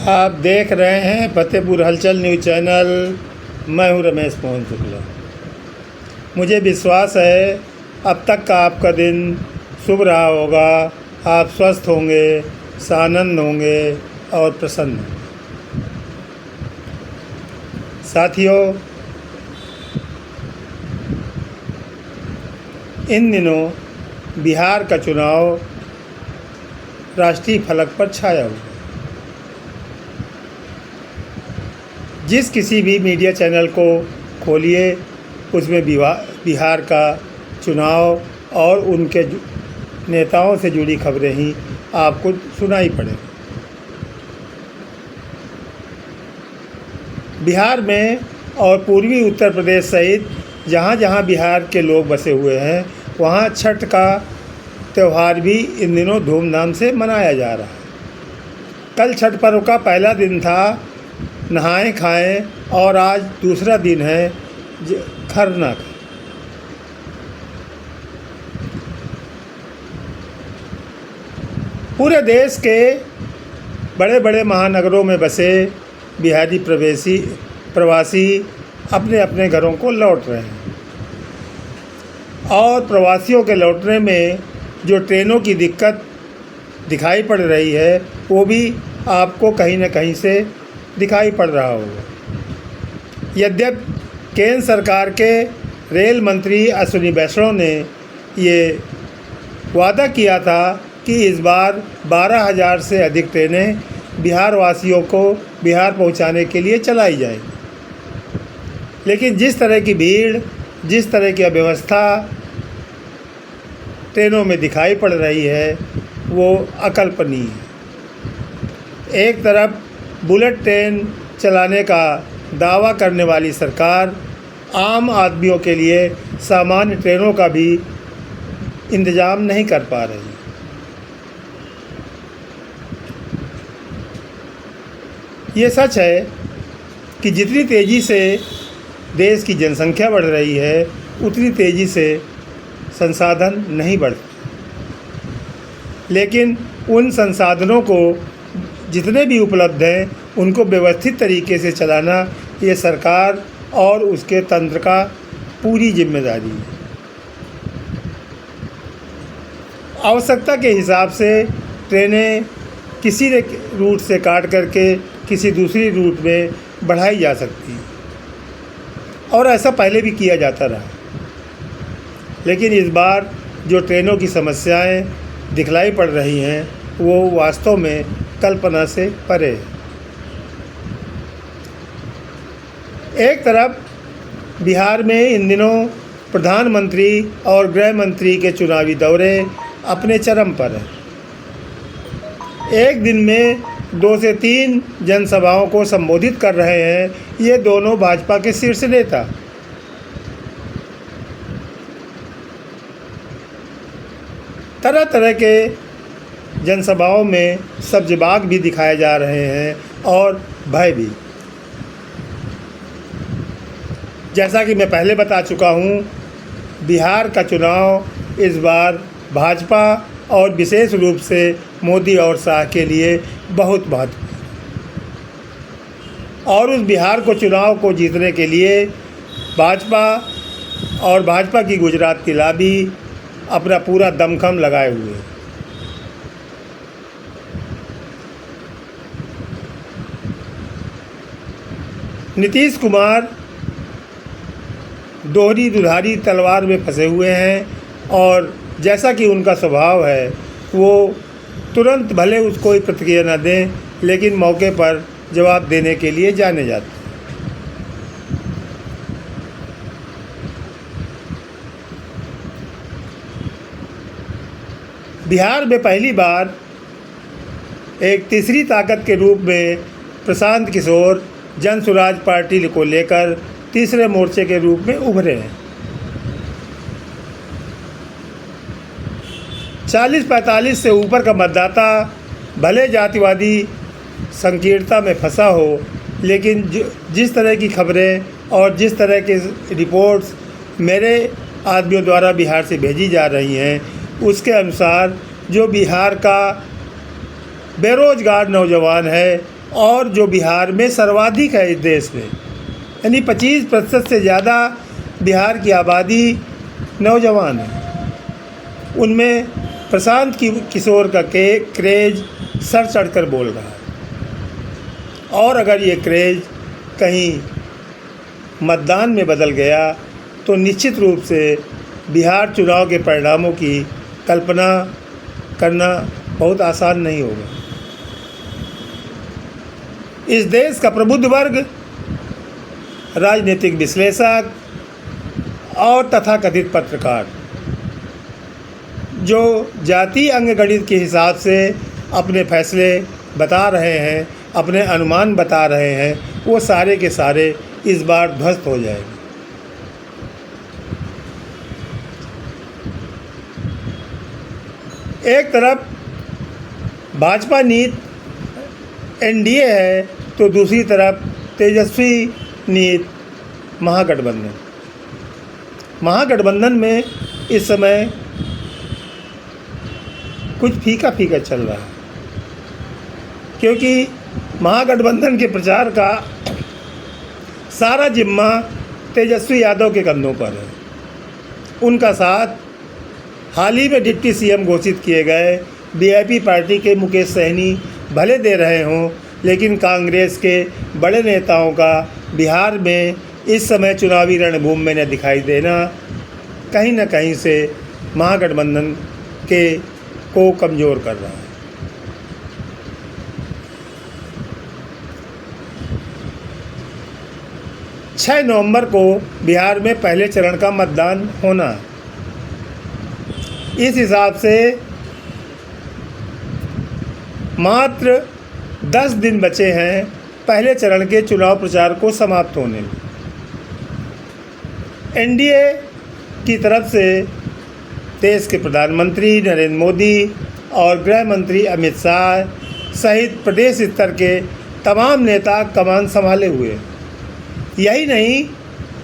आप देख रहे हैं फतेहपुर हलचल न्यूज़ चैनल। मैं हूं रमेश मोहन शुक्ला। मुझे विश्वास है अब तक का आपका दिन शुभ रहा होगा। आप स्वस्थ होंगे, सानंद होंगे और प्रसन्न होंगे। साथियों, इन दिनों बिहार का चुनाव राष्ट्रीय फलक पर छाया हुआ है। जिस किसी भी मीडिया चैनल को खोलिए, उसमें बिहार का चुनाव और उनके नेताओं से जुड़ी खबरें ही आपको सुनाई पड़ेंगी। बिहार में और पूर्वी उत्तर प्रदेश सहित जहाँ जहाँ बिहार के लोग बसे हुए हैं, वहाँ छठ का त्यौहार भी इन दिनों धूमधाम से मनाया जा रहा है। कल छठ पर्व का पहला दिन था, नहाएं खाएं, और आज दूसरा दिन है खरना का। पूरे देश के बड़े बड़े महानगरों में बसे बिहारी प्रवासी अपने अपने घरों को लौट रहे हैं, और प्रवासियों के लौटने में जो ट्रेनों की दिक्कत दिखाई पड़ रही है, वो भी आपको कहीं न कहीं से दिखाई पड़ रहा होगा। यद्यपि केंद्र सरकार के रेल मंत्री अश्विनी वैष्णव ने ये वादा किया था कि इस बार 12,000 से अधिक ट्रेनें बिहार वासियों को बिहार पहुंचाने के लिए चलाई जाएंगी, लेकिन जिस तरह की भीड़, जिस तरह की अव्यवस्था ट्रेनों में दिखाई पड़ रही है, वो अकल्पनीय है। एक तरफ बुलेट ट्रेन चलाने का दावा करने वाली सरकार आम आदमियों के लिए सामान्य ट्रेनों का भी इंतज़ाम नहीं कर पा रही। ये सच है कि जितनी तेज़ी से देश की जनसंख्या बढ़ रही है, उतनी तेज़ी से संसाधन नहीं बढ़ते, लेकिन उन संसाधनों को जितने भी उपलब्ध हैं, उनको व्यवस्थित तरीके से चलाना ये सरकार और उसके तंत्र का पूरी जिम्मेदारी है। आवश्यकता के हिसाब से ट्रेनें किसी रूट से काट करके किसी दूसरी रूट में बढ़ाई जा सकती है, और ऐसा पहले भी किया जाता रहा। लेकिन इस बार जो ट्रेनों की समस्याएं दिखलाई पड़ रही हैं, वो वास्तव में कल्पना से परे है। एक तरफ बिहार में इन दिनों प्रधानमंत्री और गृह मंत्री के चुनावी दौरे अपने चरम पर हैं। एक दिन में 2 से 3 जनसभाओं को संबोधित कर रहे हैं ये दोनों भाजपा के शीर्ष नेता। तरह तरह के जनसभाओं में सब्ज़बाग भी दिखाए जा रहे हैं और भय भी। जैसा कि मैं पहले बता चुका हूँ, बिहार का चुनाव इस बार भाजपा और विशेष रूप से मोदी और शाह के लिए बहुत महत्वपूर्ण है। और उस बिहार को चुनाव को जीतने के लिए भाजपा और भाजपा की गुजरात की लॉबी अपना पूरा दमखम लगाए हुए है। नीतीश कुमार दोहरी दुधारी तलवार में फंसे हुए हैं, और जैसा कि उनका स्वभाव है, वो तुरंत भले उसको कोई प्रतिक्रिया न दें, लेकिन मौके पर जवाब देने के लिए जाने जाते हैं। बिहार में पहली बार एक तीसरी ताकत के रूप में प्रशांत किशोर जन स्वराज पार्टी को लेकर तीसरे मोर्चे के रूप में उभरे हैं। 40-45 से ऊपर का मतदाता भले जातिवादी संकीर्णता में फंसा हो, लेकिन जिस तरह की खबरें और जिस तरह के रिपोर्ट्स मेरे आदमियों द्वारा बिहार से भेजी जा रही हैं, उसके अनुसार जो बिहार का बेरोजगार नौजवान है और जो बिहार में सर्वाधिक है इस देश में, यानी 25% से ज़्यादा बिहार की आबादी नौजवान है। उनमें प्रशांत किशोर का क्रेज़ सर चढ़कर बोल रहा है। और अगर ये क्रेज़ कहीं मतदान में बदल गया तो निश्चित रूप से बिहार चुनाव के परिणामों की कल्पना करना बहुत आसान नहीं होगा। इस देश का प्रबुद्ध वर्ग, राजनीतिक विश्लेषक और तथाकथित पत्रकार जो जातीय अंकगणित के हिसाब से अपने फैसले बता रहे हैं, अपने अनुमान बता रहे हैं, वो सारे के सारे इस बार ध्वस्त हो जाएंगे। एक तरफ भाजपा नीत एनडीए है तो दूसरी तरफ तेजस्वी नीत महागठबंधन। महागठबंधन में इस समय कुछ फीका फीका चल रहा है, क्योंकि महागठबंधन के प्रचार का सारा जिम्मा तेजस्वी यादव के कंधों पर है। उनका साथ हाल ही में डिप्टी सीएम घोषित किए गए वीआईपी पार्टी के मुकेश सहनी भले दे रहे हों, लेकिन कांग्रेस के बड़े नेताओं का बिहार में इस समय चुनावी रणभूमि में न दिखाई देना कहीं न कहीं से महागठबंधन को कमज़ोर कर रहा है। छः नवंबर को बिहार में पहले चरण का मतदान होना। इस हिसाब से मात्र 10 दिन बचे हैं पहले चरण के चुनाव प्रचार को समाप्त होने में। एनडीए की तरफ से देश के प्रधानमंत्री नरेंद्र मोदी और गृह मंत्री अमित शाह सहित प्रदेश स्तर के तमाम नेता कमान संभाले हुए। यही नहीं,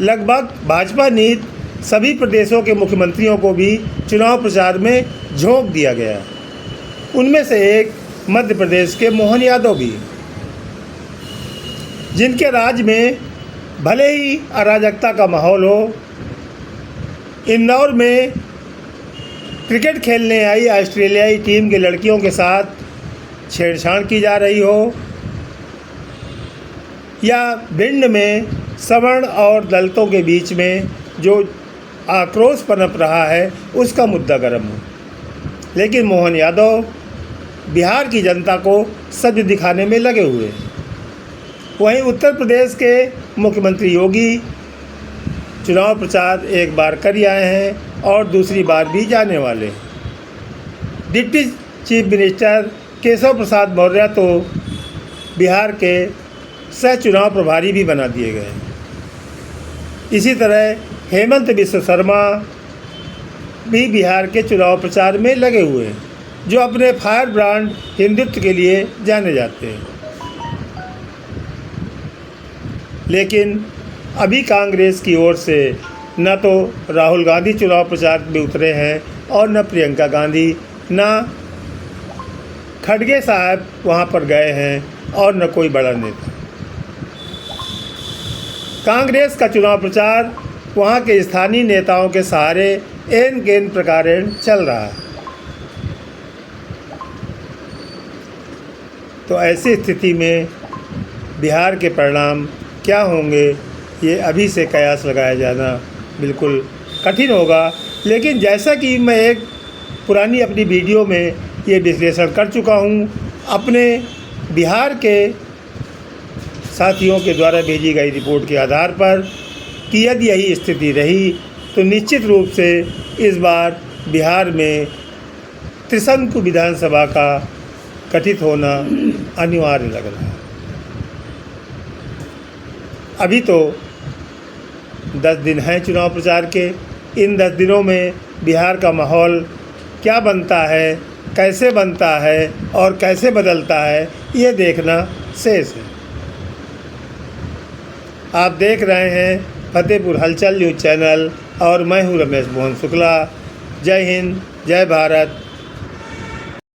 लगभग भाजपा नीत सभी प्रदेशों के मुख्यमंत्रियों को भी चुनाव प्रचार में झोंक दिया गया। उनमें से एक मध्य प्रदेश के मोहन यादव भी, जिनके राज्य में भले ही अराजकता का माहौल हो, इंदौर में क्रिकेट खेलने आई ऑस्ट्रेलियाई टीम के लड़कियों के साथ छेड़छाड़ की जा रही हो, या भिंड में सवर्ण और दलितों के बीच में जो आक्रोश पनप रहा है उसका मुद्दा गर्म हो, लेकिन मोहन यादव बिहार की जनता को सच दिखाने में लगे हुए। वहीं उत्तर प्रदेश के मुख्यमंत्री योगी चुनाव प्रचार एक बार कर आए हैं और दूसरी बार भी जाने वाले हैं। Deputy chief minister Keshav Prasad Maurya तो बिहार के सह चुनाव प्रभारी भी बना दिए गए। इसी तरह हेमंत बिश्व शर्मा भी बिहार के चुनाव प्रचार में लगे हुए हैं, जो अपने फायर ब्रांड हिंदुत्व के लिए जाने जाते हैं। लेकिन अभी कांग्रेस की ओर से न तो राहुल गांधी चुनाव प्रचार में उतरे हैं और न प्रियंका गांधी, न खड़गे साहब वहां पर गए हैं और न कोई बड़ा नेता। कांग्रेस का चुनाव प्रचार वहां के स्थानीय नेताओं के सहारे एन केन प्रकारेण चल रहा है। तो ऐसी स्थिति में बिहार के परिणाम क्या होंगे, ये अभी से कयास लगाया जाना बिल्कुल कठिन होगा। लेकिन जैसा कि मैं एक पुरानी अपनी वीडियो में ये विश्लेषण कर चुका हूँ अपने बिहार के साथियों के द्वारा भेजी गई रिपोर्ट के आधार पर, कि यदि यही स्थिति रही तो निश्चित रूप से इस बार बिहार में त्रिशंकु विधानसभा का गठित होना अनिवार्य लग रहा है। अभी तो 10 दिन हैं चुनाव प्रचार के। इन 10 दिनों में बिहार का माहौल क्या बनता है, कैसे बनता है और कैसे बदलता है, ये देखना शेष है। आप देख रहे हैं फतेहपुर हलचल न्यूज़ चैनल और मैं हूँ रमेश मोहन शुक्ला। जय हिंद, जय भारत,